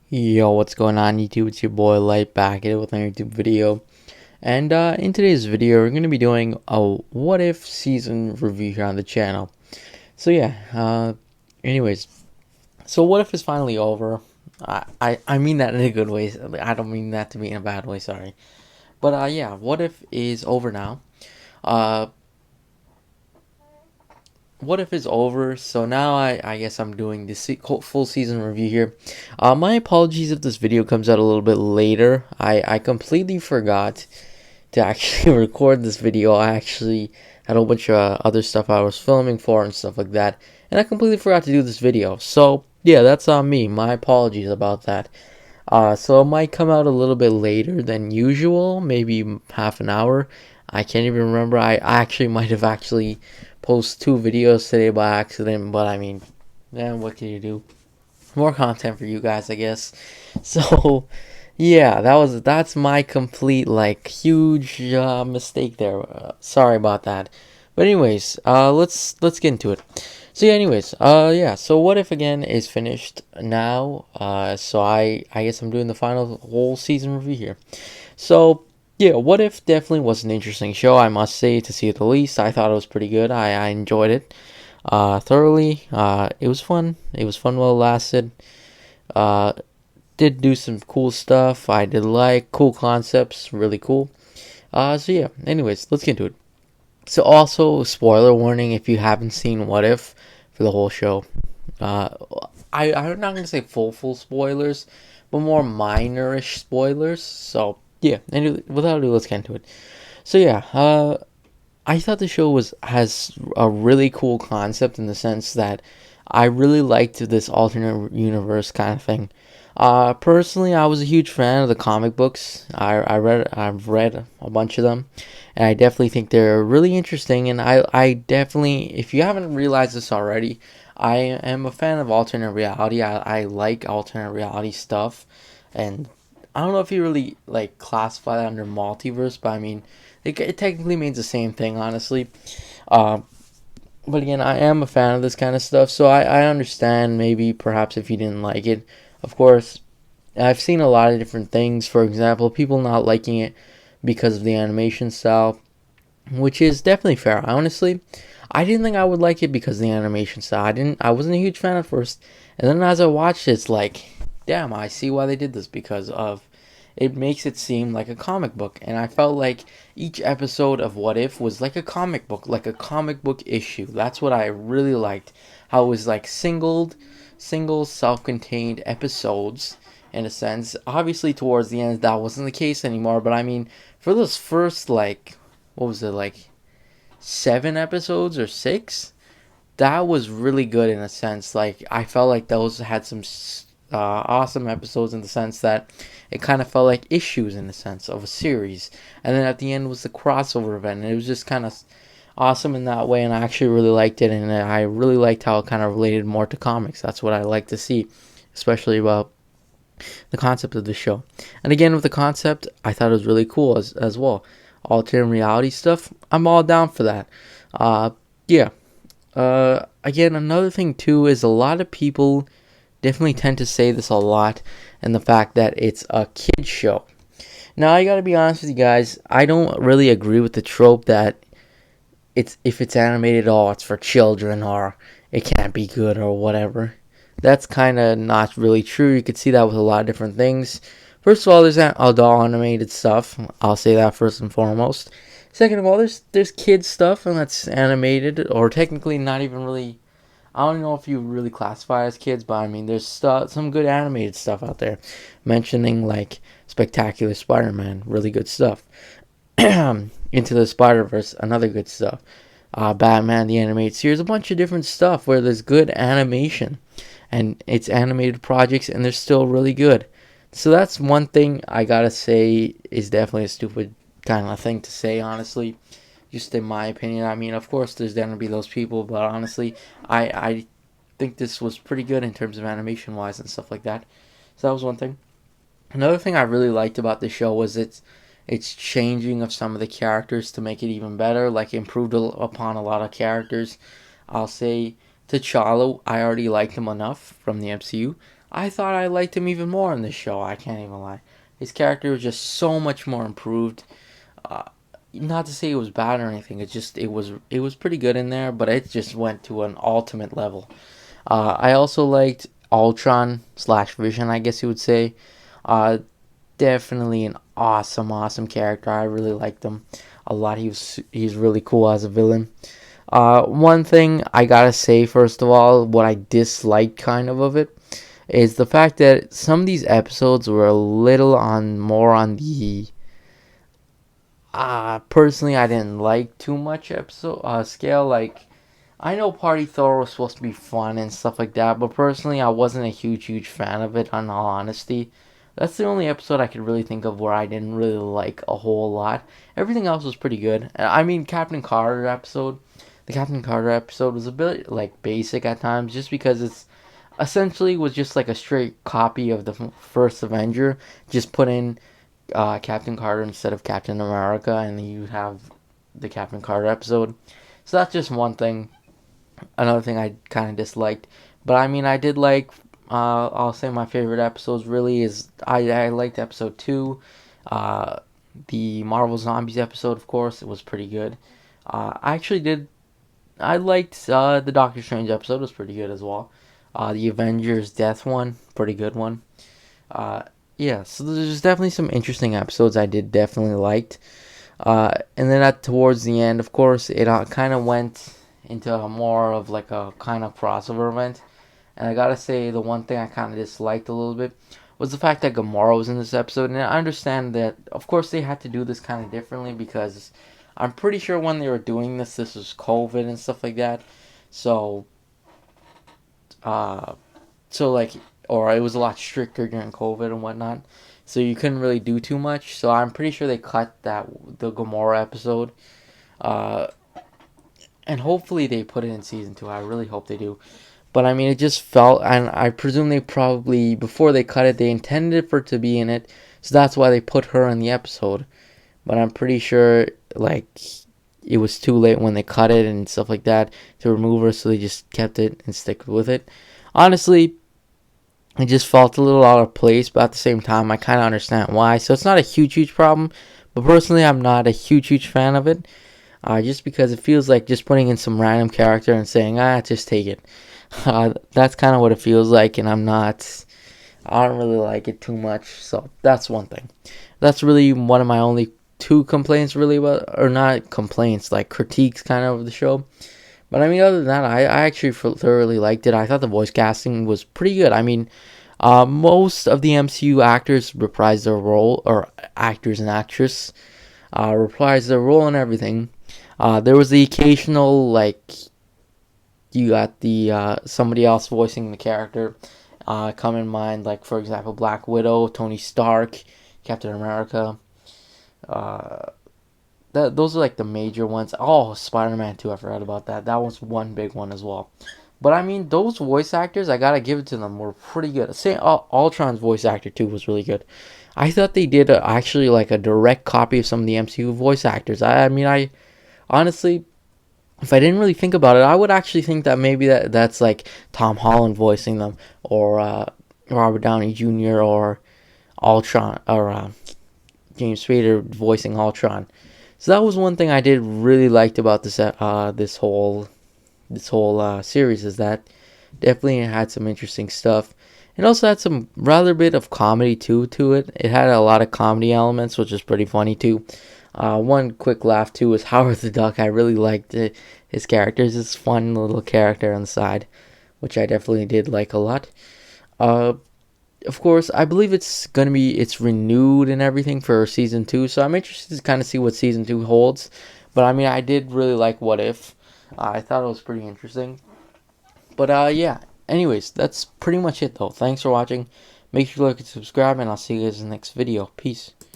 Yo, what's going on YouTube? It's your boy Light back here with another YouTube video. And in today's video, we're going to be doing a what if season review here on the channel. So yeah, anyways, so what if is finally over. I mean that in a good way. I don't mean that to be in a bad way, sorry. But yeah, what if is over now. Uh, what if is over, so now I guess I'm doing the full season review here. My apologies if this video comes out a little bit later. I completely forgot to actually record this video. I actually had a whole bunch of other stuff I was filming for and stuff like that, and I completely forgot to do this video. So yeah, that's on me. My apologies about that. So it might come out a little bit later than usual, maybe half an hour. I can't even remember. I actually might have actually posted 2 videos today by accident, but I mean, then what can you do? More content for you guys, I guess. So yeah, that's my complete like huge mistake there. Sorry about that. But anyways, let's get into it. So yeah, anyways, yeah. So what if again is finished now? So I guess I'm doing the final whole season review here. So yeah, what if definitely was an interesting show. I must say, to see it the least. I thought it was pretty good. I enjoyed it thoroughly. It was fun. It was fun while it lasted. Uh, did do some cool stuff. I did like cool concepts, really cool. So yeah. Anyways, let's get into it. So also, spoiler warning if you haven't seen What If for the whole show. Uh, I'm not gonna say full spoilers, but more minorish spoilers. So yeah. Anyway, without ado, let's get into it. So yeah. I thought the show has a really cool concept in the sense that I really liked this alternate universe kind of thing. Personally, I was a huge fan of the comic books. I've read a bunch of them, and I definitely think they're really interesting. And I definitely, if you haven't realized this already, I am a fan of alternate reality. I like alternate reality stuff, and I don't know if you really like classify that under multiverse, but I mean, it technically means the same thing, honestly. Uh, but again, I am a fan of this kind of stuff, so I understand maybe perhaps if you didn't like it. Of course, I've seen a lot of different things. For example, people not liking it because of the animation style, which is definitely fair. Honestly, I didn't think I would like it because of the animation style. I wasn't a huge fan at first, and then as I watched it, it's like, damn, I see why they did this because of it makes it seem like a comic book. And I felt like each episode of What If was like a comic book issue. That's what I really liked. How it was like single self-contained episodes in a sense. Obviously towards the end that wasn't the case anymore, but I mean for those first like what was it, like 7 episodes or 6, that was really good in a sense. Like I felt like those had some awesome episodes in the sense that it kind of felt like issues in the sense of a series, and then at the end was the crossover event, and it was just kind of awesome in that way. And I actually really liked it, and I really liked how it kind of related more to comics. That's what I like to see, especially about the concept of the show. And again, with the concept, I thought it was really cool as well. Alternate reality stuff, I'm all down for that. Uh, yeah. Again, another thing too is a lot of people definitely tend to say this a lot, and the fact that it's a kid show. Now, I gotta be honest with you guys, I don't really agree with the trope that it's if it's animated, oh, it's for children or it can't be good or whatever. That's kind of not really true. You could see that with a lot of different things. First of all, there's adult animated stuff. I'll say that first and foremost. Second of all, there's kids stuff and that's animated or technically not even really. I don't know if you really classify as kids, but I mean, there's some good animated stuff out there. Mentioning like Spectacular Spider-Man, really good stuff. Into the Spider-Verse, another good stuff. Batman the animated series, a bunch of different stuff where there's good animation, and it's animated projects, and they're still really good. So that's one thing I gotta say is definitely a stupid kind of thing to say, honestly. Just in my opinion. I mean, of course, there's gonna be those people, but honestly, I think this was pretty good in terms of animation wise and stuff like that. So that was one thing. Another thing I really liked about the show was its changing of some of the characters to make it even better, like improved upon a lot of characters. I'll say T'Challa, I already liked him enough from the MCU. I thought I liked him even more in this show. I can't even lie. His character was just so much more improved. Uh, Not to say it was bad or anything. It was pretty good in there, but it just went to an ultimate level. I also liked Ultron slash Vision, I guess you would say. Uh, Definitely an awesome character. I really liked him a lot. He's really cool as a villain. One thing I gotta say first of all, what I disliked kind of it is the fact that some of these episodes were a little on more on the personally I didn't like too much episode scale. Like, I know Party Thor was supposed to be fun and stuff like that, but personally I wasn't a huge fan of it, in all honesty. That's the only episode I could really think of where I didn't really like a whole lot. Everything else was pretty good. I mean, the Captain Carter episode was a bit like basic at times, just because it's essentially was just like a straight copy of the first Avenger, just put in Captain Carter instead of Captain America, and then you have the Captain Carter episode. So that's just one thing. Another thing I kind of disliked, but I mean, I did like. I'll say my favorite episodes really is I liked episode 2, uh, the Marvel Zombies episode. Of course, it was pretty good. I actually did. I liked the Doctor Strange episode. It was pretty good as well. The Avengers Death one, pretty good one. Uh, yeah, so there's definitely some interesting episodes I did definitely liked. And then towards the end, of course, it kind of went into a more of like a kind of crossover event. And I gotta say, the one thing I kind of disliked a little bit was the fact that Gamora was in this episode. And I understand that, of course, they had to do this kind of differently because I'm pretty sure when they were doing this was COVID and stuff like that. So, uh, so like, or it was a lot stricter during COVID and whatnot. So you couldn't really do too much. So I'm pretty sure they cut the Gamora episode. Uh, and hopefully they put it in season 2. I really hope they do. But I mean, it just felt, and I presume they probably, before they cut it, they intended for it to be in it. So that's why they put her in the episode. But I'm pretty sure, like, it was too late when they cut it and stuff like that to remove her. So they just kept it and stick with it. Honestly, it just felt a little out of place, but at the same time, I kind of understand why. So it's not a huge problem. But personally, I'm not a huge fan of it. Just because it feels like just putting in some random character and saying, just take it. That's kind of what it feels like, and I don't really like it too much. So that's one thing. That's really one of my only two complaints, really, about, or not complaints, like critiques kind of the show. But I mean, other than that, I actually thoroughly liked it. I thought the voice casting was pretty good. I mean, most of the MCU actors reprise their role, or actors and actress reprise their role and everything. There was the occasional, like, you got the somebody else voicing the character come in mind, like, for example, Black Widow, Tony Stark, Captain America. Uh, those are like the major ones. Oh, Spider-Man 2, I forgot about that. That was one big one as well. But I mean, those voice actors, I gotta give it to them, were pretty good. Say, Ultron's voice actor too was really good. I thought they did actually like a direct copy of some of the MCU voice actors. I mean, I honestly, if I didn't really think about it, I would actually think that maybe that's like Tom Holland voicing them, or Robert Downey Jr., or Ultron, or James Spader voicing Ultron. So that was one thing I did really liked about this whole series, is that definitely it had some interesting stuff. It also had some rather bit of comedy too to it. It had a lot of comedy elements, which is pretty funny too. One quick laugh too was Howard the Duck. I really liked it. His character's this fun little character on the side, which I definitely did like a lot. Uh, of course, I believe it's renewed and everything for season 2, so I'm interested to kind of see what season 2 holds. But I mean, I did really like What If. I thought it was pretty interesting. But yeah. Anyways, that's pretty much it though. Thanks for watching. Make sure to like and subscribe, and I'll see you guys in the next video. Peace.